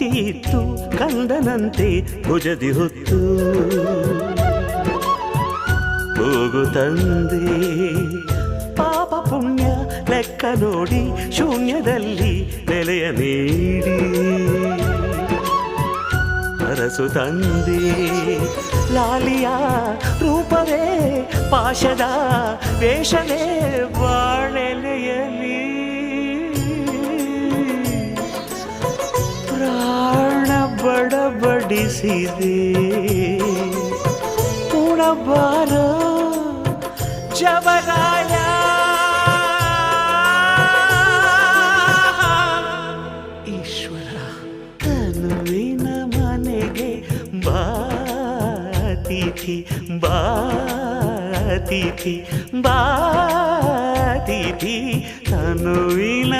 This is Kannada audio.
ಬುತ್ತಿ ಇತ್ತು ಕಂದನಂತೆ ಭುಜದಿ ಹೊತ್ತು ಹೋಗು ತಂದೆ ಪಾಪ ಪುಣ್ಯ ಲೆಕ್ಕ ನೋಡಿ ಶೂನ್ಯದಲ್ಲಿ ನೆಲೆಯ ನೀಡಿ ಅರಸು ತಂದೆ ಲಾಲಿಯ ರೂಪವೇ ಪಾಶದ ವೇಷವೇ ಬಾಳೆಲೆಯಲಿ ಪ್ರಾಣ ಬಡಬಡಿಸಿದೆ ಉಣಬಾರೋ ಜಬರಾಯ ಈಶ್ವರ ತನುವಿನ ಮನೆಗೆ ಬಾತಿಥಿ ಬಾತಿಥಿ ಬಾತಿಥಿ ತನುವಿನ